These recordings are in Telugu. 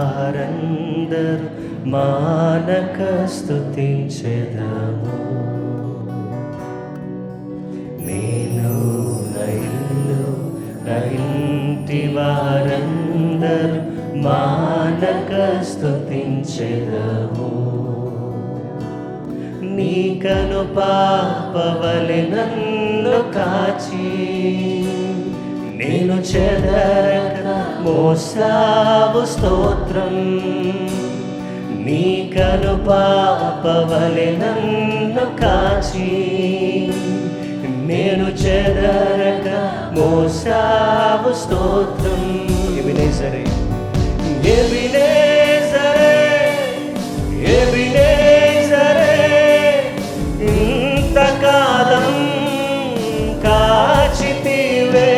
వారందరూ మానక స్తుతించెదము. నేను నా ఇల్లు నా ఇంటి వారందరూ మానక స్తుతించెదము. నీ కను పాపవలె నన్ను కాచి నేను చెదరక మోసావు స్తోత్రం. నీ కను పాపవలె నన్ను కాచి నేను చెదరక మోసావు స్తోత్రం. ఎబినేజరే ఎబినేజరే ఎబినేజరే ఇంతకాలం కాచితివే.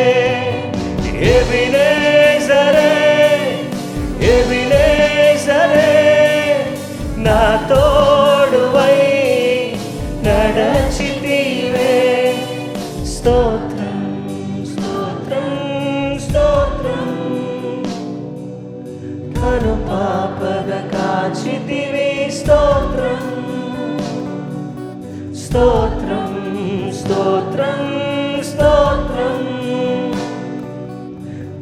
ఎబినేజరే ఎబినేజరే నా తోడువై నడచితివే. స్తోత్రం స్తోత్రం స్తోత్రం. కను పాపగ కాచితివి. స్తోత్రం స్తోత్రం స్తోత్రం స్తోత్రం.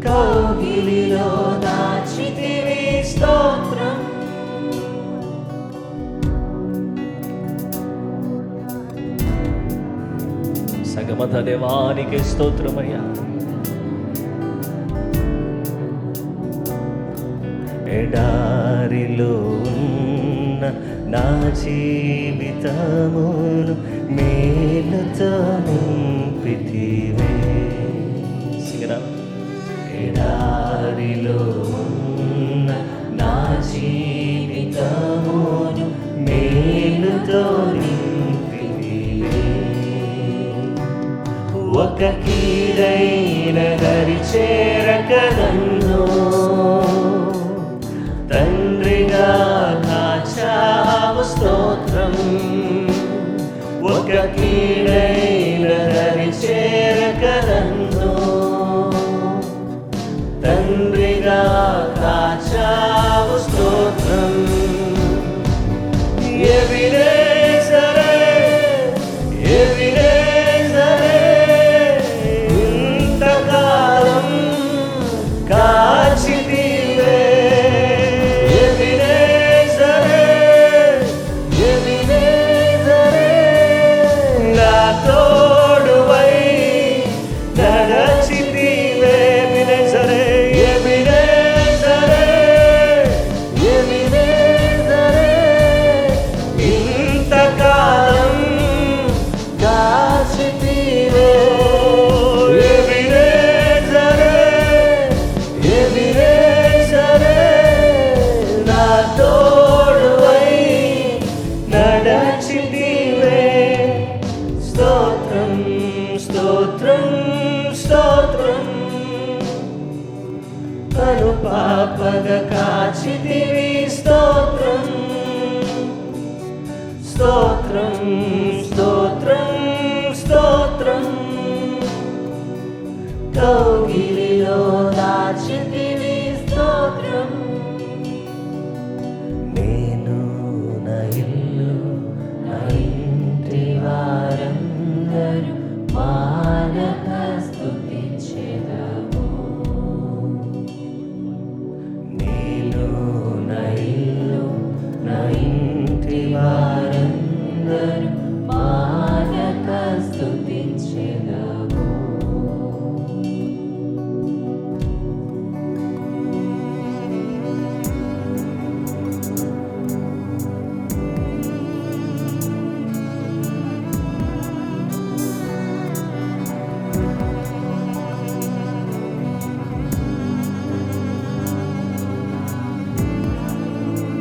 కౌగిలిలో దాచితివి. స్తోత్రం సగమత దేవానికి స్తోత్రమయ్యా. ఎడారిలో ఉన్న నా జీవితమును మేలుతో నింపితివే. ఎడారిలో ఉన్న నా జీవితమును మేలుతో నింపితివే. ఒక కీడైన దరి చేరక నన్ను తండ్రిగా కాచావు. స్తోత్రం. ఒక కీడైన దరి చేరక నన్ను తండ్రిగా కాచావు. స్తోత్రం. ఎబినేజరే ఎబినేజరే ఇంతకాలం కాచితివే. ఎబినేజరే ఎబినేజరే నా తోడువై నడచితివే. ఎబినేజరే ఎబినేజరే ఎబినేజరే ఇంతకాలం కాచితివే. ఎబినేజరే ఎబినేజరే నా తోడువై నడచితివే. స్తోత్రం స్తోత్రం స్తోత్రం. కను పాపగ కాచితివి. స్తోత్రం స్తోత్రం స్తోత్రం స్తోత్రం. కౌగిలిలో దాచితివి. స్తోత్రం. నేను నా ఇల్లు నా ఇంటి వారందరూ మానక స్తుతించెదము. నేను నా ఇల్లు నా ఇంటి వారందరూ మానక స్తుతించెదము.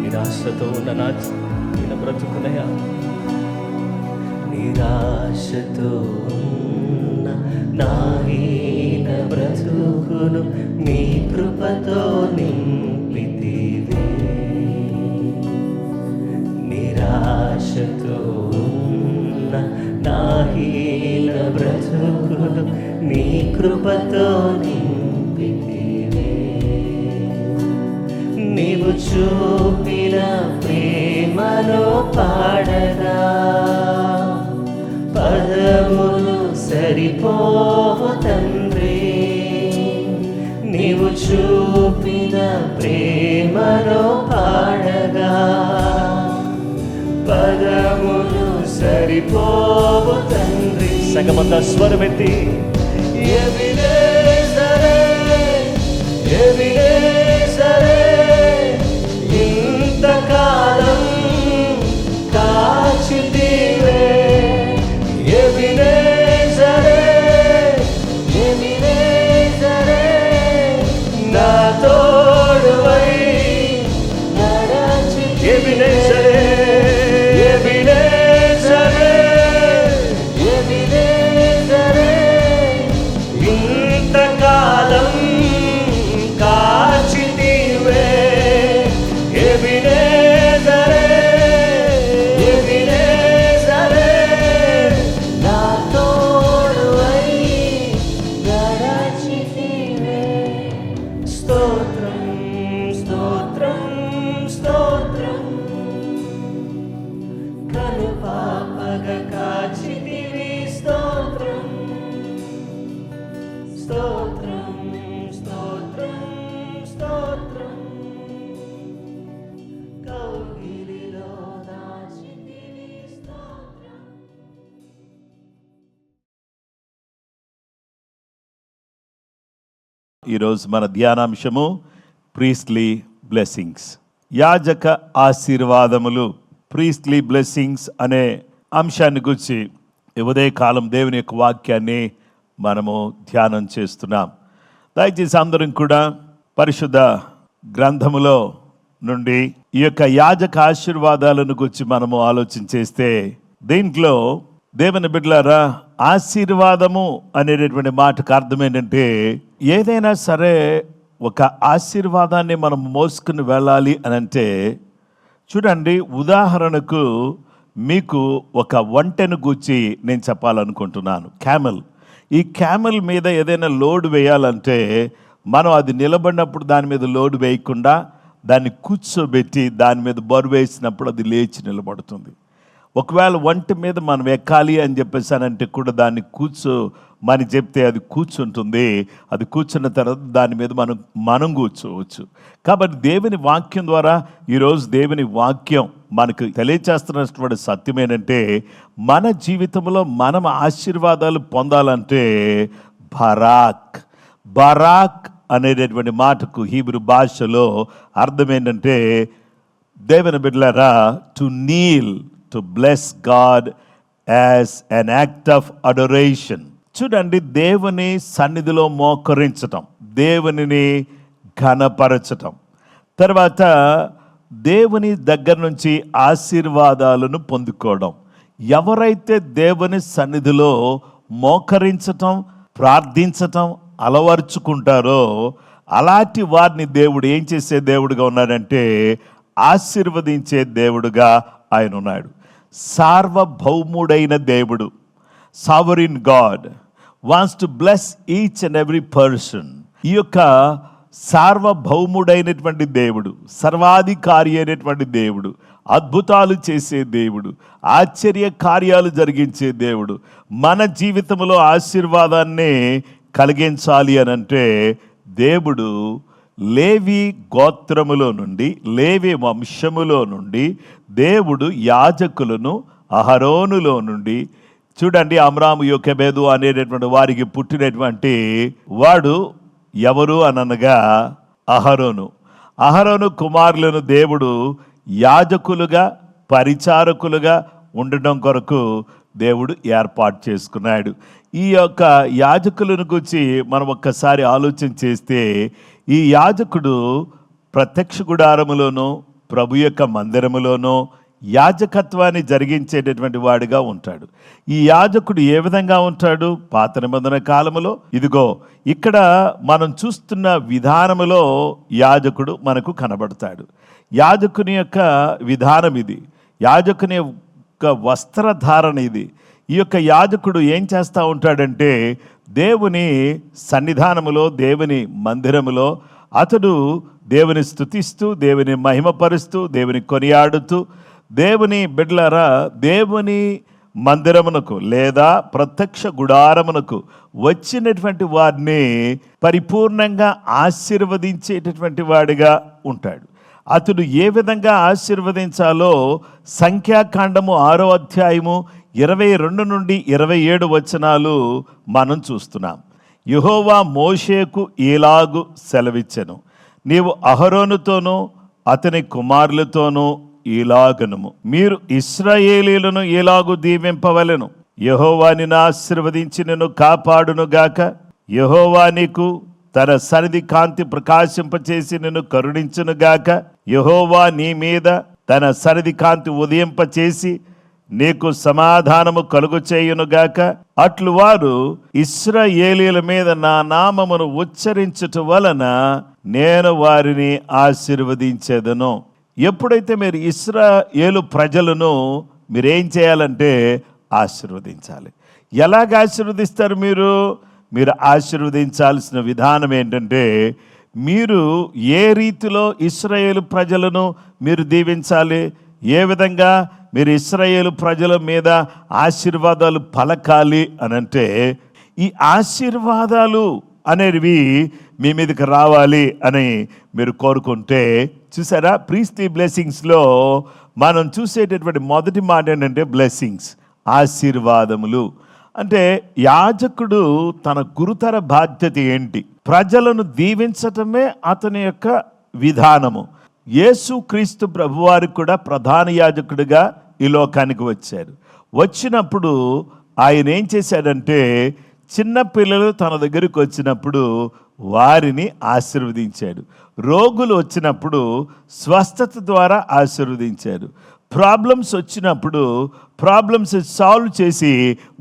నిరాశతో ఉన్న నా బ్రతుకునయా. నిరాశతో ఉన్న నా హీన బ్రతుకును నీ కృపతో నింపితివే. నిరాశతో ఉన్న నా హీన బ్రతుకును నీ కృపతో నింపితివే. నీవు సరిపోవు తండ్రి. సంగమంతా స్వరమెత్తి ఎబినేజరే ఎబినేజరే ఇంతకాలం కాచితివే. ఎబినేజరే ఎబినేజరే నా తోడువై నడచితివే. ఎబినేజరే ఎబినేజరే ఎబినేజరే ఇంతకాలం కాచితివే. ఎబినేజరే ఎబినేజరే నా తోడువై నడచితివే. స్తోత్రం స్తోత్రం స్తోత్రం కనుపాపగ కాచితివి. స్తోత్రం స్తోత్రం స్తోత్రం స్తోత్రం కౌగిలిలో దాచితివి. స్తోత్రం. ఈరోజు మన ధ్యానాంశము ప్రీస్ట్లీ బ్లెస్సింగ్స్, యాజక ఆశీర్వాదములు. ప్రీస్ట్లీ బ్లెస్సింగ్స్ అనే అంశాన్ని గురించి ఉదయకాలం దేవుని యొక్క వాక్యాన్ని మనము ధ్యానం చేస్తున్నాం. దయచేసి అందరం కూడా పరిశుద్ధ గ్రంథములో నుండి ఈ యొక్క యాజక ఆశీర్వాదాలను గురించి మనము ఆలోచన చేస్తే, దీంట్లో దేవుని బిడ్డలారా, ఆశీర్వాదము అనేటటువంటి మాటకు అర్థం ఏంటంటే, ఏదైనా సరే ఒక ఆశీర్వాదాన్ని మనం మోసుకుని వెళ్ళాలి అని అంటే, చూడండి, ఉదాహరణకు మీకు ఒక ఒంటెను గూర్చి నేను చెప్పాలనుకుంటున్నాను. క్యామెల్. ఈ క్యామెల్ మీద ఏదైనా లోడ్ వేయాలంటే మనం అది నిలబడినప్పుడు దాని మీద లోడ్ వేయకుండా దాన్ని కూర్చోబెట్టి దాని మీద బరువు వేసినప్పుడు అది లేచి నిలబడుతుంది. ఒకవేళ ఒంటి మీద మనం ఎక్కాలి అని చెప్పేసానంటే కూడా దాన్ని కూర్చోమని చెప్తే అది కూర్చుంటుంది. అది కూర్చున్న తర్వాత దాని మీద మనం కూర్చోవచ్చు. కాబట్టి దేవుని వాక్యం ద్వారా ఈరోజు దేవుని వాక్యం మనకు తెలియచేస్తున్నటువంటి సత్యం ఏంటంటే, మన జీవితంలో మనం ఆశీర్వాదాలు పొందాలంటే బరాక్ అనేటటువంటి మాటకు హీబ్రూ భాషలో అర్థం ఏంటంటే, దేవుని బిడ్డలారా, to kneel, to bless God as an act of adoration. చూడండి, దేవుని సన్నిధిలో మోకరించటం, దేవునిని ఘనపరచటం, తర్వాత దేవుని దగ్గర నుంచి ఆశీర్వాదాలను పొందుకోవడం. ఎవరైతే దేవుని సన్నిధిలో మోకరించటం, ప్రార్థించటం అలవర్చుకుంటారో అలాంటి వారిని దేవుడు ఏం చేసే దేవుడుగా ఉన్నాడంటే, ఆశీర్వదించే దేవుడుగా ఆయన ఉన్నాడు. సార్వభౌముడైన దేవుడు, sovereign God, wants to bless each and every person. ఈ యొక్క సార్వభౌముడైనటువంటి దేవుడు, సర్వాధికారి అయినటువంటి దేవుడు, అద్భుతాలు చేసే దేవుడు, ఆశ్చర్య కార్యాలు జరిగించే దేవుడు మన జీవితంలో ఆశీర్వాదాన్ని కలిగించాలి అని అంటే, దేవుడు లేవి గోత్రములో నుండి, లేవి వంశములో నుండి దేవుడు యాజకులను అహరోనులో నుండి, చూడండి, అమ్రాము యోకెబేదు అనేటటువంటి వారికి పుట్టినటువంటి వాడు ఎవరు అనగా అహరోను కుమారులను దేవుడు యాజకులుగా, పరిచారకులుగా ఉండడం కొరకు దేవుడు ఏర్పాటు చేసుకున్నాడు. ఈ యొక్క యాజకులను గురించి మనం ఒక్కసారి ఆలోచన చేస్తే, ఈ యాజకుడు ప్రత్యక్ష గుడారములోనూ ప్రభు యొక్క మందిరములోనూ యాజకత్వాన్ని జరిగించేటటువంటి వాడిగా ఉంటాడు. ఈ యాజకుడు ఏ విధంగా ఉంటాడు? పాత నిబంధన కాలములో ఇదిగో ఇక్కడ మనం చూస్తున్న విధానములో యాజకుడు మనకు కనబడతాడు. యాజకుని యొక్క విధానం ఇది, యాజకుని యొక్క వస్త్రధారణ ఇది. ఈ యొక్క యాజకుడు ఏం చేస్తూ ఉంటాడంటే, దేవుని సన్నిధానములో, దేవుని మందిరములో అతడు దేవుని స్తుతిస్తూ, దేవుని మహిమపరుస్తూ, దేవుని కొనియాడుతూ, దేవుని బిడ్డలారా, దేవుని మందిరమునకు లేదా ప్రత్యక్ష గుడారమునకు వచ్చినటువంటి వారిని పరిపూర్ణంగా ఆశీర్వదించేటటువంటి వాడిగా ఉంటాడు. అతడు ఏ విధంగా ఆశీర్వదించాలో సంఖ్యాకాండము 6వ అధ్యాయము 22 నుండి 27 వచనాలు మనం చూస్తున్నాం. యెహోవా మోషేకు ఇలాగు సెలవిచ్చెను, నీవు అహరోనుతోనూ అతని కుమారులతోనూ ఇలాగనుము, మీరు ఇశ్రాయేలీయులను ఇలాగు దీవింపవలెను, యెహోవా నిన్ను ఆశీర్వదించి నిన్ను కాపాడునుగాక, యెహోవా నీకు తన సన్నిధి కాంతి ప్రకాశింపచేసి నిన్ను కరుణించునుగాక, యెహోవా నీ మీద తన సన్నిధి కాంతి ఉదయింపచేసి నీకు సమాధానము కలుగు చేయునుగాక. అట్లు వారు ఇశ్రాయేలీయుల మీద నా నామమును ఉచ్చరించుట వలన నేను వారిని ఆశీర్వదించేదను. ఎప్పుడైతే మీరు ఇశ్రాయేలు ప్రజలను మీరేం చేయాలంటే ఆశీర్వదించాలి. ఎలాగ ఆశీర్వదిస్తారు? మీరు ఆశీర్వదించాల్సిన విధానం ఏంటంటే, మీరు ఏ రీతిలో ఇశ్రాయేలు ప్రజలను మీరు దీవించాలి, ఏ విధంగా మీరు ఇశ్రాయేలు ప్రజల మీద ఆశీర్వాదాలు పలకాలి అనంటే, ఈ ఆశీర్వాదాలు అనేవి మీ మీదకి రావాలి అని మీరు కోరుకుంటే, చూసారా, ప్రీస్లీ బ్లెస్సింగ్స్లో మనం చూసేటటువంటి మొదటి మాట ఏంటంటే బ్లెస్సింగ్స్, ఆశీర్వాదములు. అంటే యాజకుడు తన గురుతర బాధ్యత ఏంటి? ప్రజలను దీవించటమే అతని యొక్క విధానము. యేసు క్రీస్తు ప్రభువారికి కూడా ప్రధాన యాజకుడిగా ఈ లోకానికి వచ్చారు. వచ్చినప్పుడు ఆయన ఏం చేశాడంటే, చిన్న పిల్లలు తన దగ్గరికి వచ్చినప్పుడు వారిని ఆశీర్వదించాడు. రోగులు వచ్చినప్పుడు స్వస్థత ద్వారా ఆశీర్వదించారు. ప్రాబ్లమ్స్ వచ్చినప్పుడు ప్రాబ్లమ్స్ సాల్వ్ చేసి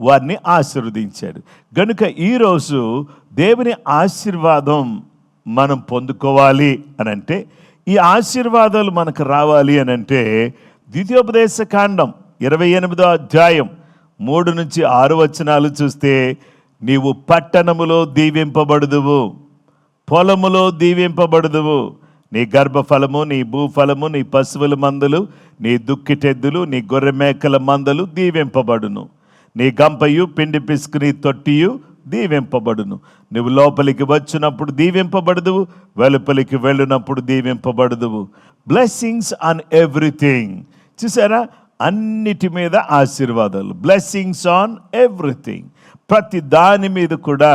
వారిని ఆశీర్వదించాడు. కనుక ఈరోజు దేవుని ఆశీర్వాదం మనం పొందుకోవాలి అనంటే, ఈ ఆశీర్వాదాలు మనకు రావాలి అనంటే, ద్వితీయోపదేశ కాండం 28వ అధ్యాయం 3 నుంచి 6 వచనాలు చూస్తే, నీవు పట్టణములో దీవింపబడుదువు, పొలములో దీవింపబడుదువు, నీ గర్భఫలము, నీ భూఫలము, నీ పశువుల మందలు, నీ దుక్కిటెద్దులు, నీ గొర్రె మేకల మందలు దీవింపబడును, నీ గంపయు పిండి పిసుకుని తొట్టియు దీవింపబడును. నువ్వు లోపలికి వచ్చినప్పుడు దీవింపబడదువు, వెలుపలికి వెళ్ళినప్పుడు దీవింపబడదువు. Blessings on everything. చూసారా, అన్నిటి మీద ఆశీర్వాదాలు. Blessings on everything. ప్రతి దాని మీద కూడా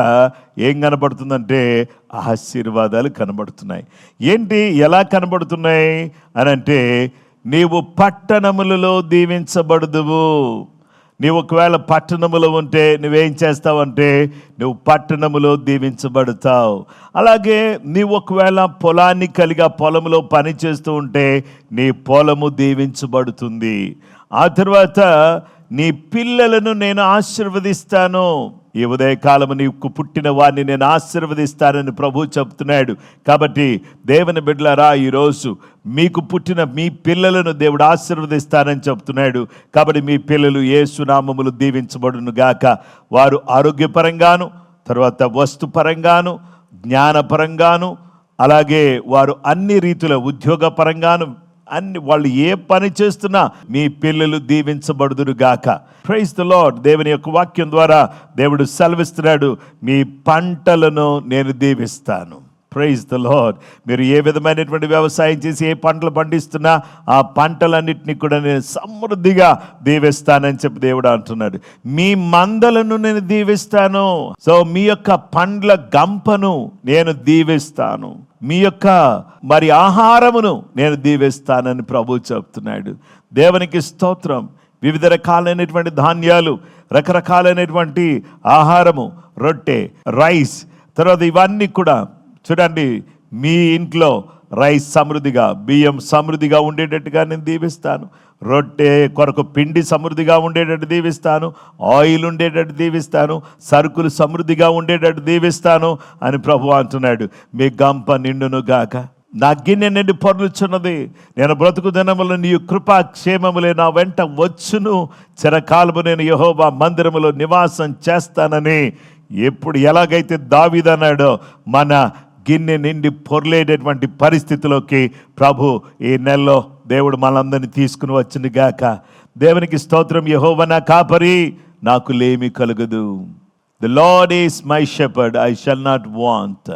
ఏం కనబడుతుందంటే ఆశీర్వాదాలు కనబడుతున్నాయి. ఏంటి, ఎలా కనబడుతున్నాయి అనంటే, నీవు పట్టణములలో దీవించబడుదువు. నీవు ఒకవేళ పట్టణములో ఉంటే నువ్వేం చేస్తావంటే, నువ్వు పట్టణములో దీవించబడతావు. అలాగే నీవు ఒకవేళ పొలాన్ని కలిగి పొలములో పని చేస్తూ ఉంటే నీ పొలము దీవించబడుతుంది. ఆ తర్వాత నీ పిల్లలను నేను ఆశీర్వదిస్తాను. ఈ ఉదయకాలము నీకు పుట్టిన వారిని నేను ఆశీర్వదిస్తానని ప్రభు చెప్తున్నాడు. కాబట్టి దేవుని బిడ్డలారా, ఈరోజు మీకు పుట్టిన మీ పిల్లలను దేవుడు ఆశీర్వదిస్తానని చెప్తున్నాడు. కాబట్టి మీ పిల్లలు యేసు నామములు దీవించబడును గాక. వారు ఆరోగ్యపరంగాను, తర్వాత వస్తుపరంగాను, జ్ఞానపరంగాను, అలాగే వారు అన్ని రీతుల ఉద్యోగపరంగాను, అన్ని వాళ్ళు ఏ పని చేస్తున్నా మీ పిల్లలు దీవించబడుదురు గాక. Praise the Lord. దేవుని యొక్క వాక్యం ద్వారా దేవుడు సెలవిస్తున్నాడు, మీ పంటలను నేను దీవిస్తాను. Praise the lord. మీరు ఏ విధమైనటువంటి వ్యవసాయం చేసి ఏ పంటలు పండిస్తున్నా ఆ పంటలన్నింటినీ కూడా నేను సమృద్ధిగా దీవిస్తానని చెప్పి దేవుడు అంటున్నాడు. మీ మందలను నేను దీవిస్తాను. సో మీ యొక్క పండ్ల గంపను నేను దీవిస్తాను, మీ యొక్క మరి ఆహారమును నేను దీవిస్తానని ప్రభు చెప్తున్నాడు. దేవునికి స్తోత్రం. వివిధ రకాలైనటువంటి ధాన్యాలు, రకరకాలైనటువంటి ఆహారము, రొట్టె, రైస్, తర్వాత ఇవన్నీ కూడా చూడండి, మీ ఇంట్లో రైస్ సమృద్ధిగా, బియ్యం సమృద్ధిగా ఉండేటట్టుగా నేను దీవిస్తాను. రొట్టె కొరకు పిండి సమృద్ధిగా ఉండేటట్టు దీవిస్తాను, ఆయిల్ ఉండేటట్టు దీవిస్తాను, సరుకులు సమృద్ధిగా ఉండేటట్టు దీవిస్తాను అని ప్రభు అంటున్నాడు. మీ గంప నిండును గాక, నా గిన్నె నిండి పొర్లుచున్నది, నేను బ్రతుకు దినములు నీ కృపా క్షేమములే నా వెంట వచ్చును, చిరకాలము నేను యెహోవా మందిరములో నివాసం చేస్తానని ఎప్పుడు ఎలాగైతే దావీదు అన్నాడో, మన గిన్నె నిండి పొర్లేటటువంటి పరిస్థితిలోకి ప్రభు ఈ నెలలో దేవుడు మనందరినీ తీసుకుని వచ్చింది గాక. దేవునికి స్తోత్రం. యెహోవా నా కాపరి, నాకు లేమి కలుగదు. The lord is my shepherd, I shall not want.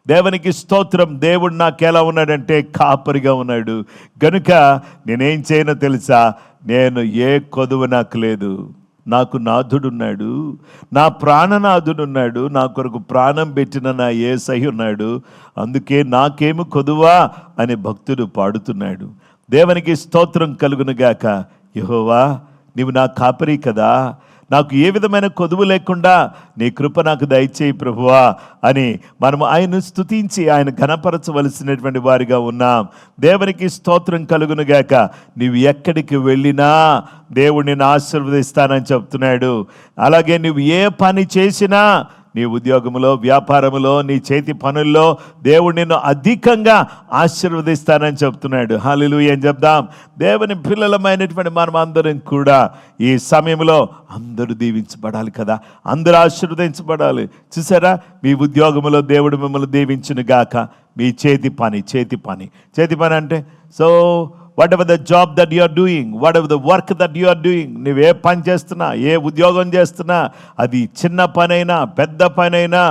దేవునికి స్తోత్రం. దేవుడు నాకు ఎలా ఉన్నాడంటే కాపరిగా ఉన్నాడు. గనుక నేనేం చేయనో తెలుసా, నేను ఏ కొదువు నాకు లేదు. నాకు నాథుడున్నాడు, నా ప్రాణనాథుడున్నాడు, నా కొరకు ప్రాణం పెట్టిన నా యేసయ్య ఉన్నాడు, అందుకే నాకేమి కొదువా అని భక్తుడు పాడుతున్నాడు. దేవునికి స్తోత్రం కలుగునుగాక. యెహోవా నీవు నా కాపరి కదా, నాకు ఏ విధమైన కొదువు లేకుండా నీ కృప నాకు దయచేయి ప్రభువా అని మనము ఆయన స్తుతించి ఆయన ఘనపరచవలసినటువంటి వారిగా ఉన్నాం. దేవునికి స్తోత్రం కలుగునుగాక. నీవు ఎక్కడికి వెళ్ళినా దేవుడు నిన్ను ఆశీర్వదిస్తానని చెప్తున్నాడు. అలాగే నువ్వు ఏ పని చేసినా, నీ ఉద్యోగంలో, వ్యాపారంలో, నీ చేతి పనుల్లో దేవుడు నిన్ను అధికంగా ఆశీర్వదిస్తానని చెప్తున్నాడు. హల్లెలూయా అని చెప్దాం. దేవుని పిల్లలమైనటువంటి మనం అందరం కూడా ఈ సమయంలో అందరూ దీవించబడాలి కదా, అందరూ ఆశీర్వదించబడాలి. చూసారా, మీ ఉద్యోగంలో దేవుడు మిమ్మల్ని దీవించును గాక. మీ చేతి పని అంటే so whatever the job that you are doing, whatever the work that you are doing, నువ్వు ఏ పని చేస్తున్నా, ఏ ఉద్యోగం చేస్తున్నా, అది చిన్న పనైనా పెద్ద పనైనా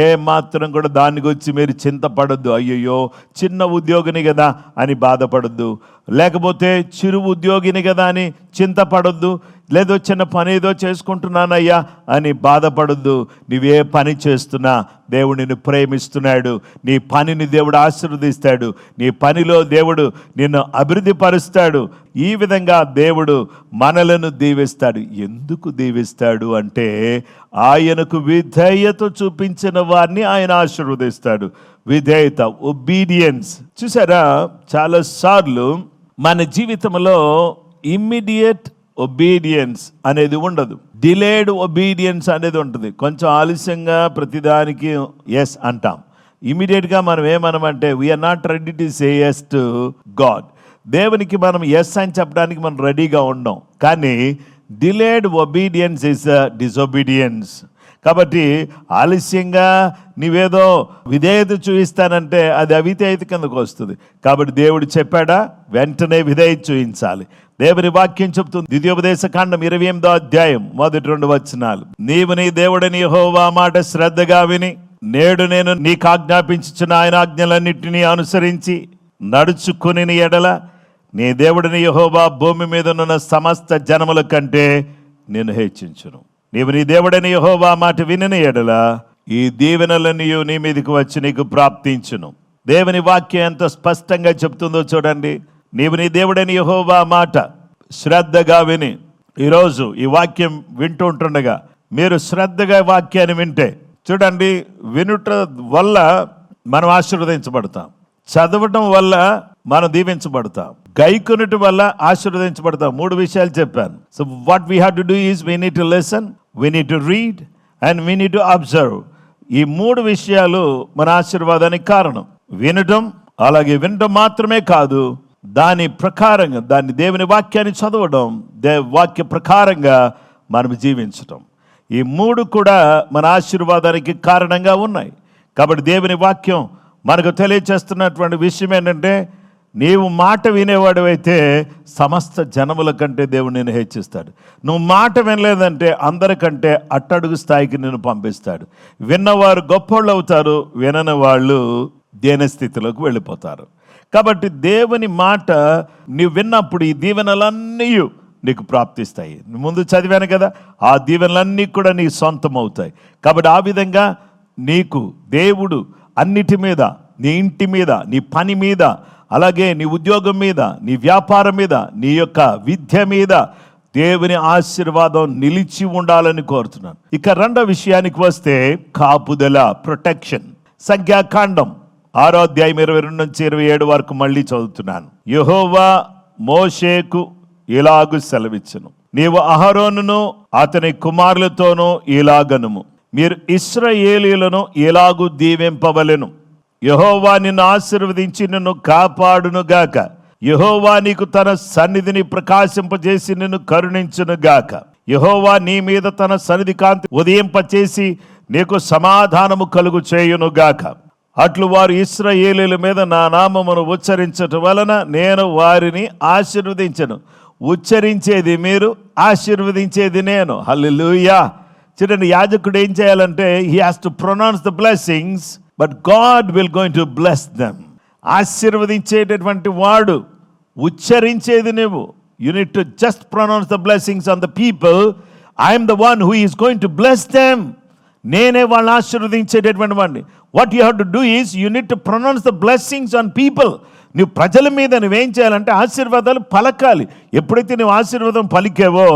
ఏ మాత్రం కూడా దాని గురించి మీరు చింతపడద్దు. అయ్యయ్యో చిన్న ఉద్యోగిని కదా అని బాధపడద్దు, లేకపోతే చిరు ఉద్యోగిని కదా అని చింతపడద్దు, లేదో చిన్న పని ఏదో చేసుకుంటున్నానయ్యా అని బాధపడద్దు. నువ్వే పని చేస్తున్నా దేవుడు నిన్ను ప్రేమిస్తున్నాడు, నీ పనిని దేవుడు ఆశీర్వదిస్తాడు, నీ పనిలో దేవుడు నిన్ను అభివృద్ధి పరుస్తాడు. ఈ విధంగా దేవుడు మనలను దీవిస్తాడు. ఎందుకు దీవిస్తాడు అంటే ఆయనకు విధేయత చూపించిన వారిని ఆయన ఆశీర్వదిస్తాడు. విధేయత, ఒబీడియన్స్. చూసారా, చాలాసార్లు మన జీవితంలో ఇమ్మీడియట్ ఒబీడియన్స్ అనేది ఉండదు, డిలేడ్ ఒబీడియన్స్ అనేది ఉంటుంది. కొంచెం ఆలస్యంగా ప్రతిదానికి ఎస్ అంటాం. ఇమీడియట్గా మనం ఏమనమంటే we're not ready to say yes to God. దేవునికి మనం ఎస్ అని చెప్పడానికి మనం రెడీగా ఉండం. కానీ డిలేడ్ ఒబీడియన్స్ ఇస్ డిసొబీడియన్స్. కాబట్టి ఆలస్యంగా నీవేదో విధేయత చూపిస్తానంటే అది అవిధేయత కిందకు వస్తుంది. కాబట్టి దేవుడు చెప్పాడా, వెంటనే విధేయత చూపించాలి. దేవుని వాక్యం చెప్తుంది, ద్వితీయోపదేశ కాండం 28వ అధ్యాయం 1-2 వచనాలు. నీవు నీ దేవుడని యెహోవా మాట శ్రద్ధగా విని నేడు నేను నీకు ఆజ్ఞాపించుచున్న ఆయన ఆజ్ఞలన్నిటినీ అనుసరించి నడుచుకుని నీ ఎడల నీ దేవుడిని యెహోవా భూమి మీద ఉన్న సమస్త జనముల కంటే నేను హెచ్చించును. నీవు నీ దేవుడని యెహోవా మాట వినిన ఎడల ఈ దీవెనలన్నీ నీ మీదకి వచ్చి నీకు ప్రాప్తించును. దేవుని వాక్యం ఎంత స్పష్టంగా చెప్తుందో చూడండి. నీవు నీ దేవుడని యెహోవా మాట శ్రద్ధగా విని, ఈరోజు ఈ వాక్యం వింటూ ఉంటుండగా మీరు శ్రద్ధగా వాక్యాన్ని వింటే చూడండి, వినుట వల్ల మనం ఆశీర్వదించబడతాం, చదవటం వల్ల మనం దీవించబడతాం, గైకొనుట వల్ల ఆశీర్వదించబడతాం. 3 విషయాలు చెప్పాను. So what we have to do is we need to listen, we need to read and we need to observe. ఈ 3 విషయాలు మన ఆశీర్వాదానికి కారణం. వినటం, అలాగే వినటం మాత్రమే కాదు, దాని ప్రకారంగా దాన్ని దేవుని వాక్యాన్ని చదవడం, వాక్య ప్రకారంగా మనం జీవించటం. ఈ 3 కూడా మన ఆశీర్వాదానికి కారణంగా ఉన్నాయి. కాబట్టి దేవుని వాక్యం మనకు తెలియచేస్తున్నటువంటి విషయం ఏంటంటే, నీవు మాట వినేవాడు అయితే సమస్త జనముల కంటే దేవుడు నేను హెచ్చిస్తాడు. నువ్వు మాట వినలేదంటే అందరికంటే అట్టడుగు స్థాయికి నేను పంపిస్తాడు. విన్నవారు గొప్పోళ్ళు అవుతారు, వినని వాళ్ళు దీనస్థితిలోకి వెళ్ళిపోతారు. కాబట్టి దేవుని మాట నీవు విన్నప్పుడు ఈ దీవెనలన్నీ నీకు ప్రాప్తిస్తాయి. ముందు చదివాను కదా, ఆ దీవెనలన్నీ కూడా నీ సొంతం అవుతాయి. కాబట్టి ఆ విధంగా నీకు దేవుడు అన్నిటి మీద, నీ ఇంటి మీద, నీ పని మీద, అలాగే నీ ఉద్యోగం మీద, నీ వ్యాపారం మీద, నీ యొక్క విద్య మీద దేవుని ఆశీర్వాదం నిలిచి ఉండాలని కోరుతున్నాను. ఇక 2వ విషయానికి వస్తే కాపుదల, ప్రొటెక్షన్. సంఖ్యాకాండం 6వ అధ్యాయం 22-27 వరకు మళ్ళీ చదువుతున్నాను. యెహోవా మోషేకు ఇలాగు సెలవిచ్చును, నీవు అహరోనును అతని కుమారులతోనూ ఇలాగనుము, మీరు ఇశ్రాయేలీయులను ఇలాగు దీవింపవలెను. యెహోవా నిన్ను ఆశీర్వదించి నిన్ను కాపాడునుగాక. యెహోవా నీకు తన సన్నిధిని ప్రకాశింపజేసి నిన్ను కరుణించునుగాక. యెహోవా నీ మీద తన సన్నిధి కాంతి ఉదయింపచేసి నీకు సమాధానము కలుగు చేయునుగాక. అట్లు వారు ఇశ్రాయేలీయుల మీద నా నామమును ఉచ్చరించటం వలన నేను వారిని ఆశీర్వదించను. ఉచ్చరించేది మీరు, ఆశీర్వదించేది నేను. హల్లెలూయా. చూడండి, యాజకుడు ఏం చేయాలంటే he has to pronounce the blessings, but God will going to bless them. ఆశీర్వదించేటటువంటి వాడు, ఉచ్చరించేది నువ్వు. You need to just pronounce the blessings on the people. I'm the one who is going to bless them. నేనే వాళ్ళని ఆశీర్వదించేటటువంటి వాడిని. What you have to do is you need to pronounce the blessings on people. నువ్వు ప్రజల మీద నువ్వేం చేయాలంటే ఆశీర్వాదాలు పలకాలి. ఎప్పుడైతే నువ్వు ఆశీర్వాదం పలికావో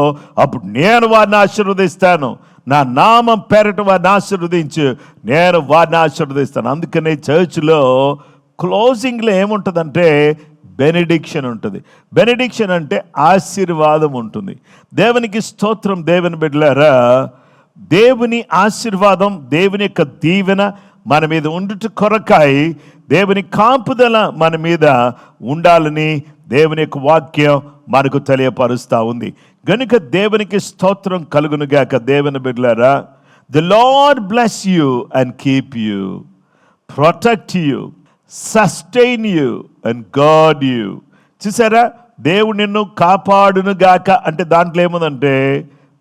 అప్పుడు నేను వారిని ఆశీర్వదిస్తాను. నా నామం పేరట వారిని ఆశీర్వదించు, నేను వారిని ఆశీర్వదిస్తాను. అందుకనే చర్చ్లో క్లోజింగ్లో ఏముంటుందంటే బెనెడిక్షన్ ఉంటుంది. బెనెడిక్షన్ అంటే ఆశీర్వాదం ఉంటుంది. దేవునికి స్తోత్రం. దేవుని బిడ్డలారా, దేవుని ఆశీర్వాదం, దేవుని యొక్క దీవెన మన మీద ఉండుట కొరకాయి, దేవుని కాపుదల మన మీద ఉండాలని దేవుని యొక్క వాక్యం మనకు తెలియపరుస్తూ ఉంది. గనుక దేవునికి స్తోత్రం కలుగునుగాక. దేవుని బిడ్డలారా, the lord bless you and keep you, protect you, sustain you and God you. చూసారా, దేవుడు నిన్ను కాపాడునుగాక అంటే దాంట్లో ఏముందంటే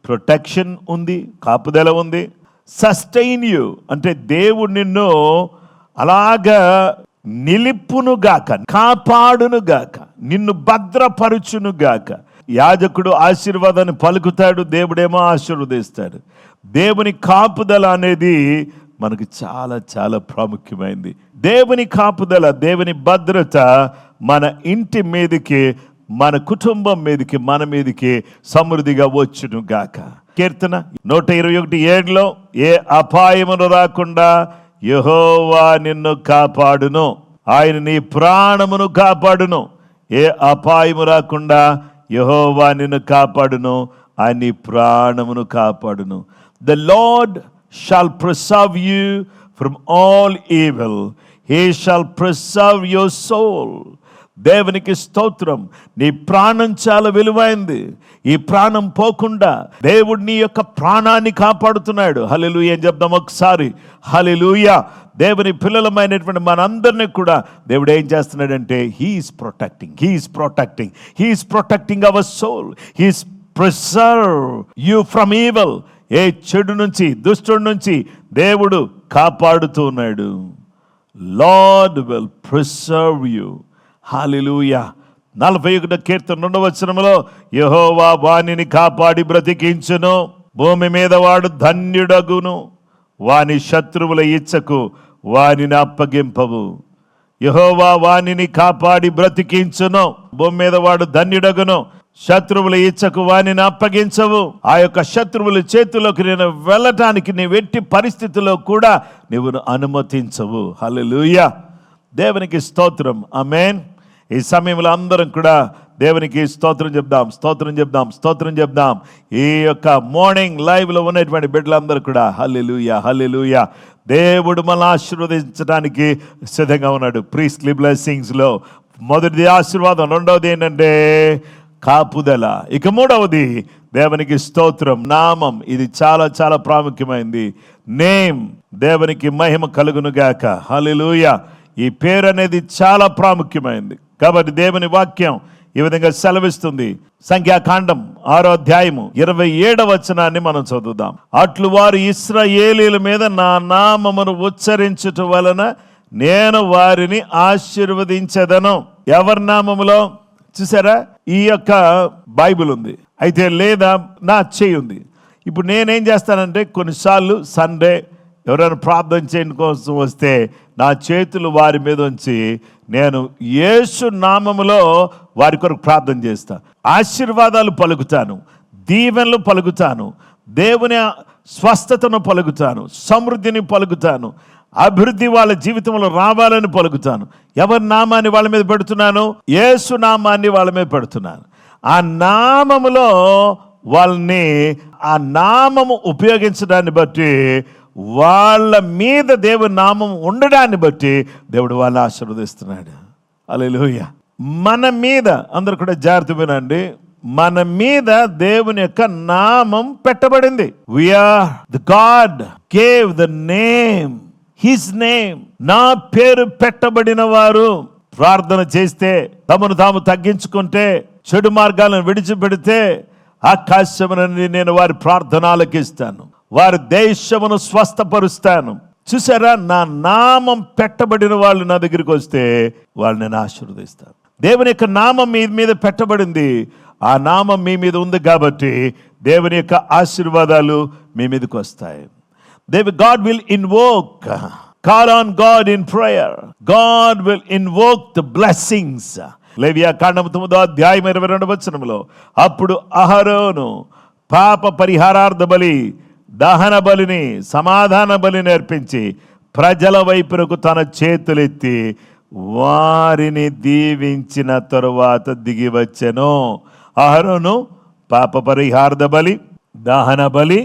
ప్రొటెక్షన్ ఉంది, కాపుదల ఉంది. సస్టైన్ యూ అంటే దేవుడు నిన్ను అలాగా నిలుపునుగాక, కాపాడునుగాక, నిన్ను భద్రపరుచునుగాక. యాజకుడు ఆశీర్వాదాన్ని పలుకుతాడు, దేవుడేమో ఆశీర్వదిస్తాడు. దేవుని కాపుదల అనేది మనకు చాలా చాలా ప్రాముఖ్యమైంది. దేవుని కాపుదల, దేవుని భద్రత మన ఇంటి మీదకి, మన కుటుంబం మీదకి, మన మీదకి సమృద్ధిగా వచ్చును గాక. కీర్తన 121:7 ఏ అపాయమును రాకుండా యెహోవా నిన్ను కాపాడును, ఆయన నీ ప్రాణమును కాపాడును. ఏ అపాయము రాకుండా యెహోవా నిన్ను కాపాడును, ఆయన నీ ప్రాణమును కాపాడును. The lord shall preserve you from all evil. He shall preserve your soul. దేవునికి స్తోత్రం. నీ ప్రాణం చాలా విలువైంది. ఈ ప్రాణం పోకుండా దేవుడు నీ యొక్క ప్రాణాన్ని కాపాడుతున్నాడు. హల్లెలూయా అని చెప్దాం ఒకసారి. హల్లెలూయా. దేవుని పిల్లలమైనటువంటి మనందరినీ కూడా దేవుడు ఏం చేస్తున్నాడంటే he is protecting our soul. He is preserve you from evil. ఏ చెడు నుంచి, దుష్టుడి నుంచి దేవుడు కాపాడుతూ ఉన్నాడు. Lord will preserve you. హల్లెలూయా. 41 కీర్తన 2వ వచనములో యెహోవా వానిని కాపాడి బ్రతికించును, భూమి మీద వాడు ధన్యుడగును, వాని శత్రువుల ఇచ్చకు వానిని అప్పగింపవు. యెహోవా వానిని కాపాడి బ్రతికించును, భూమి మీద వాడు ధన్యుడగును, శత్రువుల ఇచ్చకు వానిని అప్పగించవు. ఆ యొక్క శత్రువుల చేతిలోకి నేను వెళ్ళటానికి నీవు ఎట్టి పరిస్థితుల్లో కూడా నీవు అనుమతించవు. హల్లెలూయా. దేవునికి స్తోత్రం. ఆమేన్. ఈ సమయంలో అందరం కూడా దేవునికి స్తోత్రం చెప్దాం. ఈ యొక్క మార్నింగ్ లైవ్లో ఉన్నటువంటి బిడ్డలందరూ కూడా హల్లెలూయా. దేవుడు మనల్ని ఆశీర్వదించడానికి సిద్ధంగా ఉన్నాడు. ప్రీస్ట్లీ బ్లెస్సింగ్స్లో మొదటిది ఆశీర్వాదం, రెండవది ఏంటంటే కాపుదల, ఇక మూడవది దేవునికి స్తోత్రం నామం. ఇది చాలా చాలా ప్రాముఖ్యమైనది. నేమ్, దేవునికి మహిమ కలుగునుగాక. హల్లెలూయా. ఈ పేరు అనేది చాలా ప్రాముఖ్యమైనది. కాబట్టి దేవుని వాక్యం ఈ విధంగా సెలవిస్తుంది. సంఖ్యాకాండం 6వ అధ్యాయము 27వ వచనాన్ని మనం చదువుదాం. అట్లు వారు ఇశ్రాయేలీయుల మీద నా నామమును ఉచ్చరించుట వలన నేను వారిని ఆశీర్వదించెదను. ఎవరి నామములో? చూసారా, ఈ యొక్క బైబిల్ ఉంది, అయితే లేదా నా చేయి ఉంది. ఇప్పుడు నేనేం చేస్తానంటే కొన్నిసార్లు సండే ఎవరైనా ప్రార్థన చేయడం కోసం వస్తే నా చేతులు వారి మీద ఉంచి నేను యేసు నామములో వారి కొరకు ప్రార్థన చేస్తా. ఆశీర్వాదాలు పలుకుతాను, దీవెనలు పలుకుతాను, దేవుని స్వస్థతను పలుకుతాను, సమృద్ధిని పలుకుతాను, అభివృద్ధి వాళ్ళ జీవితంలో రావాలని పలుకుతాను. ఎవరి నామాన్ని వాళ్ళ మీద పెడుతున్నాను? యేసు నామాన్ని వాళ్ళ మీద పెడుతున్నాను. ఆ నామములో వాళ్ళని, ఆ నామము ఉపయోగించడాన్ని బట్టి, వాళ్ళ మీద దేవుని నామం ఉండడాన్ని బట్టి దేవుడు వాళ్ళని ఆశీర్వదిస్తున్నాడు. హల్లెలూయా. మన మీద, అందరు కూడా జాగ్రత్త వినండి, మన మీద దేవుని యొక్క నామం పెట్టబడింది. We are the God gave the name, His name. నా పేరు పెట్టబడిన వారు ప్రార్థన చేస్తే, తమను తాము తగ్గించుకుంటే, చెడు మార్గాలను విడిచిపెడితే ఆకాశమునని నేను వారి ప్రార్థన ఆలకిస్తాను, వారి దేశమును స్వస్థపరుస్తాను. చూసారా, నా నామం పెట్టబడిన వాళ్ళు నా దగ్గరికి వస్తే వాళ్ళని నేను ఆశీర్వదిస్తాను. దేవుని యొక్క నామం మీ మీద పెట్టబడింది. ఆ నామం మీ మీద ఉంది కాబట్టి దేవుని యొక్క ఆశీర్వాదాలు మీ మీదకి వస్తాయి. God will invoke, call on God in prayer. God will invoke the blessings. లేవియా కాండము 9వ అధ్యాయం 22వ వచనములో అప్పుడు అహరోను పాప పరిహారార్థ బలి, దహన బలిని, సమాధాన బలిని అర్పించి ప్రజల వైపునకు తన చేతులెత్తి వారిని దీవించిన తరువాత దిగి వచ్చెను. అహరోను పాప పరిహారార్థ బలి, దహన బలి,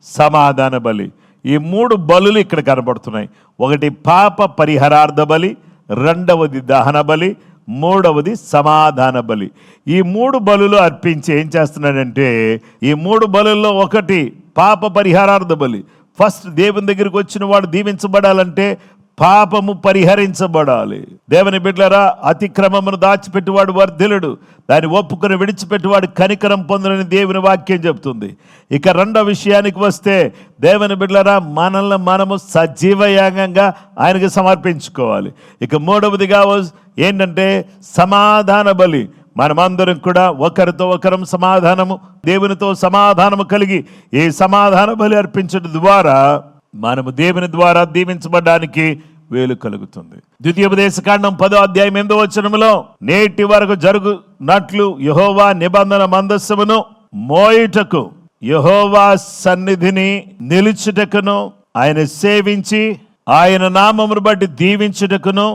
సమాధాన బలి, ఈ 3 బలులు ఇక్కడ కనబడుతున్నాయి. ఒకటి పాప పరిహారార్థ బలి, రెండవది దహన బలి, మూడవది సమాధాన బలి. ఈ 3 బలులు అర్పించి ఏం చేస్తున్నాడంటే, ఈ 3 బలుల్లో ఒకటి పాప పరిహారార్థ బలి. ఫస్ట్ దేవుని దగ్గరికి వచ్చిన వాడు దీవించబడాలంటే పాపము పరిహరించబడాలి. దేవుని బిడ్డలారా, అతిక్రమమును దాచిపెట్టువాడు వర్ధిల్లుడు, దాన్ని ఒప్పుకొని విడిచిపెట్టువాడు కనికరం పొందునని దేవుని వాక్యం చెప్తుంది. ఇక రెండో విషయానికి వస్తే, దేవుని బిడ్డలారా, మనల్ని మనము సజీవయాగంగా ఆయనకి సమర్పించుకోవాలి. ఇక మూడవదిగా ఏంటంటే సమాధాన బలి. మనమందరం కూడా ఒకరితో ఒకరం సమాధానము, దేవునితో సమాధానము కలిగి ఈ సమాధాన బలి అర్పించడం ద్వారా మనము దేవుని ద్వారా దీవించబడడానికి వేలు కలుగుతుంది. ద్వితీయోపదేశకాండం 10వ అధ్యాయం 8వ వచనములో నేటి వరకు జరుగునట్లు యెహోవా నిబంధన మందస్సమును మోయుటకు, యెహోవా సన్నిధిని నిలుచుటకును, ఆయన సేవించి ఆయన నామమును బట్టి దీవించుటకును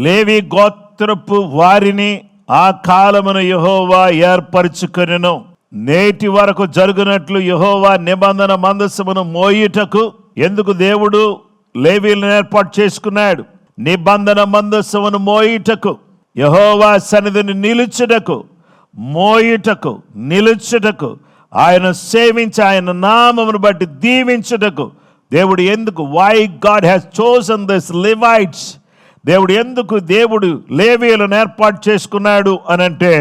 లేవి గోత్రపు వారిని ఆ కాలమును యెహోవా ఏర్పరచుకొనెను. నేటి వరకు జరుగునట్లు యెహోవా నిబంధన మందస్సమును మోయుటకు. ఎందుకు దేవుడు లేవీలను ఏర్పాటు చేసుకున్నాడు? నిబంధన మందస్సమును మోయుటకు, యెహోవా సన్నిధిని నిలుచుటకు, మోయుటకు, నిలుచుటకు, ఆయన సేవించి ఆయన నామమును బట్టి దీవించుటకు. దేవుడు ఎందుకు, why God has chosen this Levites, దేవుడు లేవీయులను ఏర్పాటు చేసుకున్నాడు అనంటే,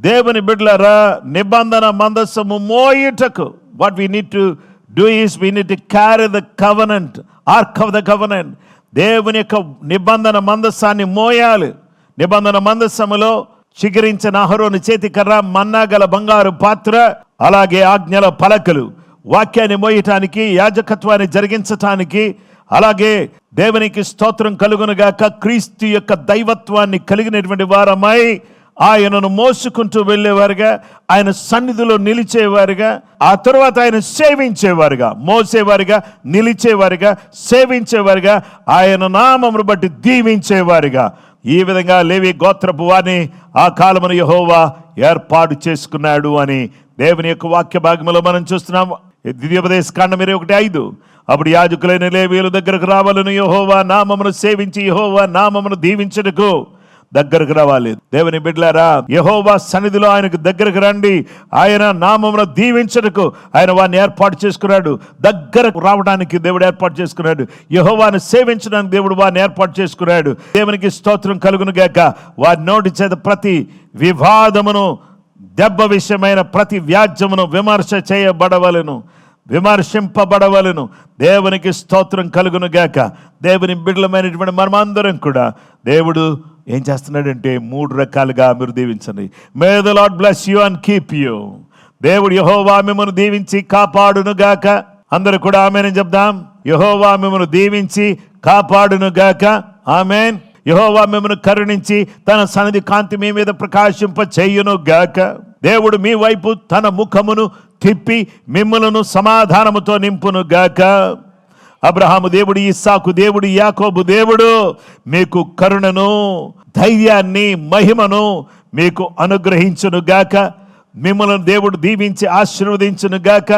దేవుని బిడ్డలారా, నిబంధన మందస్సము మోయుటకు. What we need to do is we need to carry the covenant, ark of the covenant. దేవుని యొక్క నిబంధన మందస్సాన్ని మోయాలి. నిబంధన మందస్సములో చిగురించిన అహరోను చేతి కర్ర, మన్నా గల బంగారు పాత్ర, అలాగే ఆజ్ఞల పలకలు, వాక్యాన్ని మోయటానికి, యాజకత్వాన్ని జరిగించటానికి, అలాగే దేవునికి స్తోత్రం కలుగునుగాక, క్రీస్తు యొక్క దైవత్వాన్ని కలిగినటువంటి వారమై ఆయనను మోసుకుంటూ వెళ్ళేవారుగా, ఆయన సన్నిధిలో నిలిచేవారుగా, ఆ తర్వాత ఆయన సేవించేవారుగా, మోసేవారుగా, నిలిచేవారుగా, సేవించేవారుగా, ఆయన నామమును బట్టి దీవించేవారుగా. ఈ విధంగా లేవి గోత్రపు వారిని ఆ కాలమున యెహోవా ఏర్పాటు చేసుకున్నాడు అని దేవుని యొక్క వాక్య భాగంలో మనం చూస్తున్నాం. ద్వితీయోపదేశకాండం 21:5 అప్పుడు యాజకులైన లేవీయుల దగ్గరకు రావాలని, యెహోవా నామమును సేవించి యెహోవా నామమును దీవించుటకు దగ్గరకు రావాలి. దేవుని బిడ్డలారా, యెహోవా సన్నిధిలో ఆయనకు దగ్గరకు రండి. ఆయన నామమును దీవించుటకు ఆయన వారిని ఏర్పాటు చేసుకున్నాడు. దగ్గరకు రావడానికి దేవుడు ఏర్పాటు చేసుకున్నాడు. యెహోవాను సేవించడానికి దేవుడు వారిని ఏర్పాటు చేసుకున్నాడు. దేవునికి స్తోత్రం కలుగును గాక. వారి నోటి చేత ప్రతి వివాదమును, దెబ్బ విషయమైన ప్రతి వ్యాజ్యమును విమర్శ చేయబడవలెను, విమర్శింపబడవలను. దేవునికి స్తోత్రం కలుగును గాక. దేవుని బిడ్డలమైనటువంటి మనమందరం కూడా దేవుడు ఏం చేస్తున్నాడంటే 3 రకాలుగా మీరు దీవించండి. May the lord bless you and keep you. దేవుడు యెహోవా మిమ్మల్ని దీవించి కాపాడును గాక. అందరూ కూడా ఆమేన్ అని చెప్దాం. యెహోవా మిమ్మల్ని దీవించి కాపాడును గాక. ఆమేన్. యెహోవా మిమ్మల్ని కరుణించి తన సన్నిధి కాంతి మీ మీద ప్రకాశింప చేయును గాక. దేవుడు మీ వైపు తన ముఖమును తిప్పి మిమ్మలను సమాధానముతో నింపును గాక. అబ్రహాము దేవుడు, ఇస్సాకు దేవుడు, యాకోబు దేవుడు మీకు కరుణను, ధైర్యాన్ని, మహిమను మీకు అనుగ్రహించును గాక. మిమ్మల్ని దేవుడు దీవించి ఆశీర్వదించును గాక.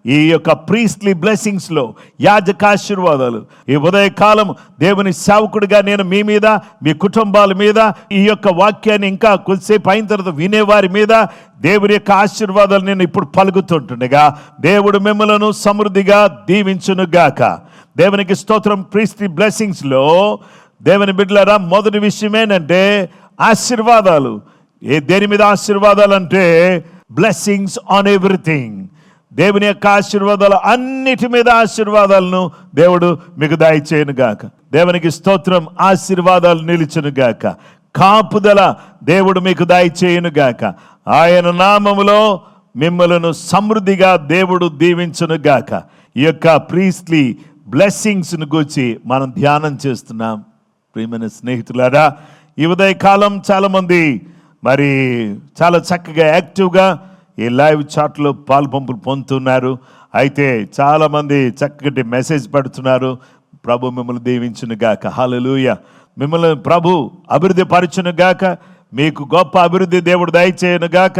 ఈ యొక్క ప్రీస్ట్లీ బ్లెస్సింగ్స్లో యాజకాశీర్వాదాలు ఈ ఉదయకాలం దేవుని సేవకుడిగా నేను మీ మీద, మీ కుటుంబాల మీద, ఈ యొక్క వాక్యాన్ని ఇంకా కొద్దిసేపు అయిన తర్వాత వినేవారి మీద దేవుని యొక్క ఆశీర్వాదాలు నేను ఇప్పుడు పలుకుతుంటుండగా దేవుడు మిమ్మలను సమృద్ధిగా దీవించును గాక. దేవునికి స్తోత్రం. ప్రీస్ట్లీ బ్లెస్సింగ్స్లో దేవుని బిడ్డలారా, మొదటి విషయం ఏంటంటే ఆశీర్వాదాలు. దేని మీద ఆశీర్వాదాలు అంటే బ్లెస్సింగ్స్ ఆన్ ఎవ్రీథింగ్. దేవుని యొక్క ఆశీర్వాదాలు అన్నిటి మీద ఆశీర్వాదాలను దేవుడు మీకు దయచేయను గాక. దేవునికి స్తోత్రం. ఆశీర్వాదాలు నిలిచును గాక. కాపుదల దేవుడు మీకు దయచేయునుగాక. ఆయన నామములో మిమ్మలను సమృద్ధిగా దేవుడు దీవించునుగాక. ఈ యొక్క ప్రీస్ట్లీ బ్లెస్సింగ్స్ను గురించి మనం ధ్యానం చేస్తున్నాం. ప్రియమైన స్నేహితులారా, ఈ ఉదయకాలం చాలామంది మరి చాలా చక్కగా యాక్టివ్గా ఈ లైవ్ చాట్లో పాల్పంపులు పొందుతున్నారు. అయితే చాలామంది చక్కటి మెసేజ్ పెడుతున్నారు. ప్రభు మిమ్మల్ని దీవించునుగాక. హల్లెలూయా. మిమ్మల్ని ప్రభు అభివృద్ధి పరచునుగాక. మీకు గొప్ప అభివృద్ధి దేవుడు దయచేయునుగాక.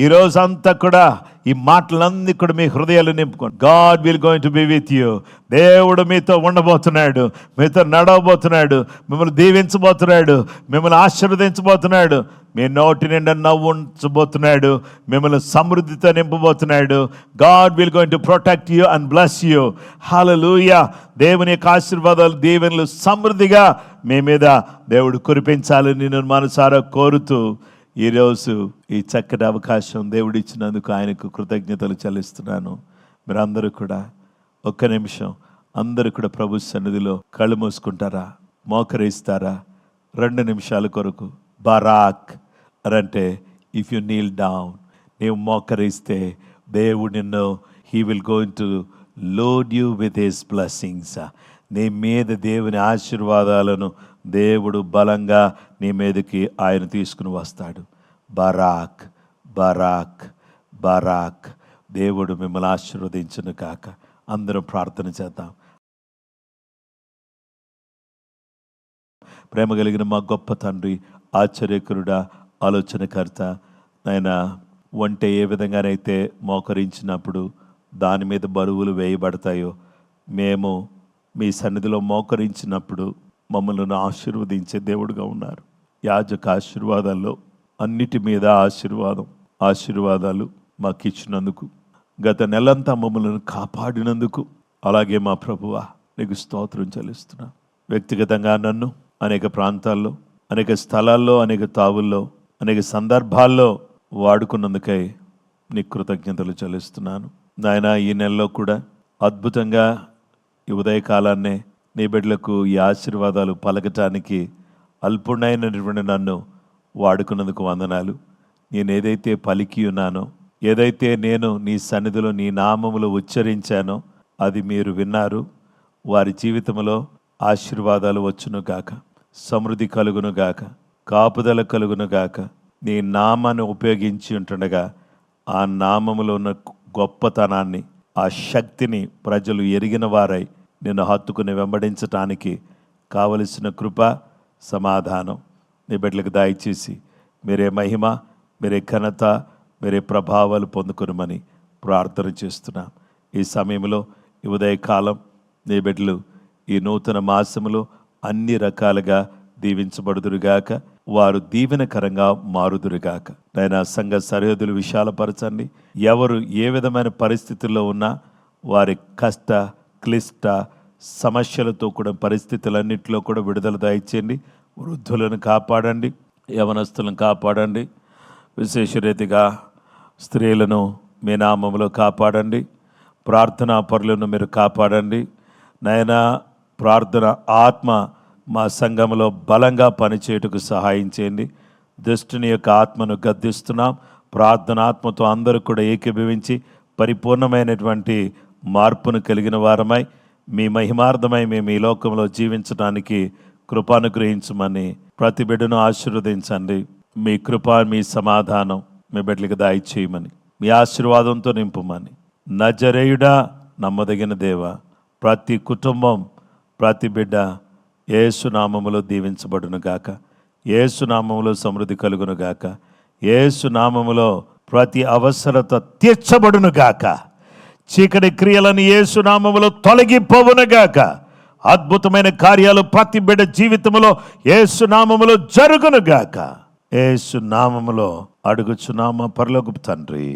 ఈరోజు అంతా కూడా ఈ మాటలన్నీ కూడా మీ హృదయాలు నింపుకోండి. God will going to be with you. దేవుడు మీతో ఉండబోతున్నాడు, మీతో నడవబోతున్నాడు, మిమ్మల్ని దీవించబోతున్నాడు, మిమ్మల్ని ఆశీర్వదించబోతున్నాడు, మీ నోటి నిండా నవ్వు ఉంచబోతున్నాడు, మిమ్మల్ని సమృద్ధితో నింపబోతున్నాడు. God will going to protect you and bless you. హల్లెలూయా. దేవుని యొక్క ఆశీర్వాదాలు, దీవెనలు సమృద్ధిగా మీ మీద దేవుడు కురిపించాలని నేను మనసారా కోరుతూ ఈరోజు ఈ చక్కటి అవకాశం దేవుడు ఇచ్చినందుకు ఆయనకు కృతజ్ఞతలు చెల్లిస్తున్నాను. మీరందరూ కూడా ఒక్క నిమిషం అందరూ కూడా ప్రభు సన్నిధిలో కళ్ళు మూసుకుంటారా, మోకరిస్తారా? 2 నిమిషాల కొరకు బరాక్ అంటే ఇఫ్ యు నీల్ డౌన్, నీవు మోకరిస్తే దేవుడు నిన్ను he will going to load you with his blessings. నీ మీద దేవుని ఆశీర్వాదాలను దేవుడు బలంగా నీ మీదకి ఆయన తీసుకుని వస్తాడు. బరాక్ బరాక్ బరాక్. దేవుడు మిమ్మల్ని ఆశీర్వదించును కాక. అందరం ప్రార్థన చేద్దాం. ప్రేమ కలిగిన మా గొప్ప తండ్రి, ఆశ్చర్యకరుడా, ఆలోచనకర్త, నాయన ఒంటె ఏ విధంగానైతే మోకరించినప్పుడు దాని మీద బరువులు వేయబడతాయో, మేము మీ సన్నిధిలో మోకరించినప్పుడు మమ్మల్ని ఆశీర్వదించే దేవుడుగా ఉన్నారు. యాజక ఆశీర్వాదాల్లో అన్నిటి మీద ఆశీర్వాదాలు మాకు ఇచ్చినందుకు, గత నెలంతా మమ్మల్ని కాపాడినందుకు, అలాగే మా ప్రభువా నీకు స్తోత్రం చెల్లిస్తున్నా. వ్యక్తిగతంగా నన్ను అనేక ప్రాంతాల్లో, అనేక స్థలాల్లో, అనేక తావుల్లో, అనేక సందర్భాల్లో వాడుకున్నందుకై నీ కృతజ్ఞతలు చెల్లిస్తున్నాను. నాయన ఈ నెలలో కూడా అద్భుతంగా ఈ ఉదయకాలాన్నే నీ బిడ్డలకు ఈ ఆశీర్వాదాలు పలకటానికి అల్పుడైనటువంటి నన్ను వాడుకున్నందుకు వందనాలు. నేను ఏదైతే పలికి ఉన్నానో, ఏదైతే నేను నీ సన్నిధిలో నీ నామములో ఉచ్చరించానో అది మీరు విన్నారు. వారి జీవితంలో ఆశీర్వాదాలు వచ్చును గాక, సమృద్ధి కలుగును గాక, కాపుదల కలుగును గాక. నీ నామాన్ని ఉపయోగించి ఉంటుండగా ఆ నామములో ఉన్న గొప్పతనాన్ని, ఆ శక్తిని ప్రజలు ఎరిగిన వారై నిన్ను హత్తుకుని వెంబడించటానికి కావలసిన కృప, సమాధానం నీ బిడ్డలకు దయచేసి మీరే మహిమ, మీరే ఘనత, మీరే ప్రభావాలు పొందుకునమని ప్రార్థన చేస్తున్నాం. ఈ సమయంలో ఈ ఉదయకాలం నీ బిడ్డలు ఈ నూతన మాసములో అన్ని రకాలుగా దీవించబడుదురుగాక, వారు దీవెనకరంగా మారుదురుగాక. నాయన సంఘ సరిహద్దులు విశాలపరచండి. ఎవరు ఏ విధమైన పరిస్థితుల్లో ఉన్నా వారి కష్ట క్లిష్ట సమస్యలతో కూడా పరిస్థితులన్నింటిలో కూడా విడుదల దయచేయండి. వృద్ధులను కాపాడండి, యవనస్తులను కాపాడండి, విశేష రీతిగా స్త్రీలను మీ నామములో కాపాడండి, ప్రార్థనా పరులను మీరు కాపాడండి. నాయన ప్రార్థన ఆత్మ మా సంఘంలో బలంగా పనిచేయటకు సహాయం చేయండి. దుష్టుని యొక్క ఆత్మను గద్దిస్తున్నాం. ప్రార్థన ఆత్మతో అందరూ కూడా ఏకీభవించి పరిపూర్ణమైనటువంటి మార్పును కలిగిన వారమై మీ మహిమార్థమై మేము ఈ లోకంలో జీవించడానికి కృపానుగ్రహించమని ప్రతి బిడ్డను ఆశీర్వదించండి. మీ కృప, మీ సమాధానం మీ బిడ్డలకు దయచేయమని, మీ ఆశీర్వాదంతో నింపమని, నజరేయుడా నమ్మదగిన దేవ, ప్రతి కుటుంబం, ప్రతి బిడ్డ యేసు నామములో దీవించబడును గాక, యేసు నామములో సమృద్ధి కలుగును గాక, యేసు నామములో ప్రతి అవసరత తీర్చబడును గాక, చీకటి క్రియలను యేసు నామములో తొలగిపోవును గాక, అద్భుతమైన కార్యాలు ప్రతి బిడ్డ జీవితంలో యేసు నామములో జరుగును గాక. యేసు నామములో అడుగుచున్నామ పరలోకపు తండ్రి,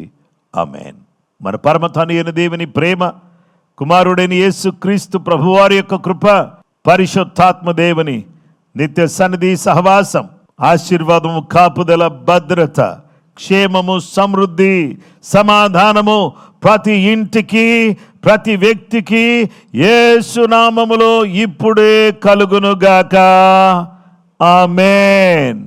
ఆమేన్. మన పరమ తండ్రి అయిన దేవుని ప్రేమ, కుమారుడైన యేసు క్రీస్తు ప్రభువారి యొక్క కృప, పరిశుద్ధాత్మ దేవుని నిత్య సన్నిధి సహవాసం, ఆశీర్వాదము, కాపుదల, భద్రత, క్షేమము, సమృద్ధి, సమాధానము ప్రతి ఇంటికి, ప్రతి వ్యక్తికి యేసు నామములో ఇప్పుడే కలుగును గాక. ఆమేన్.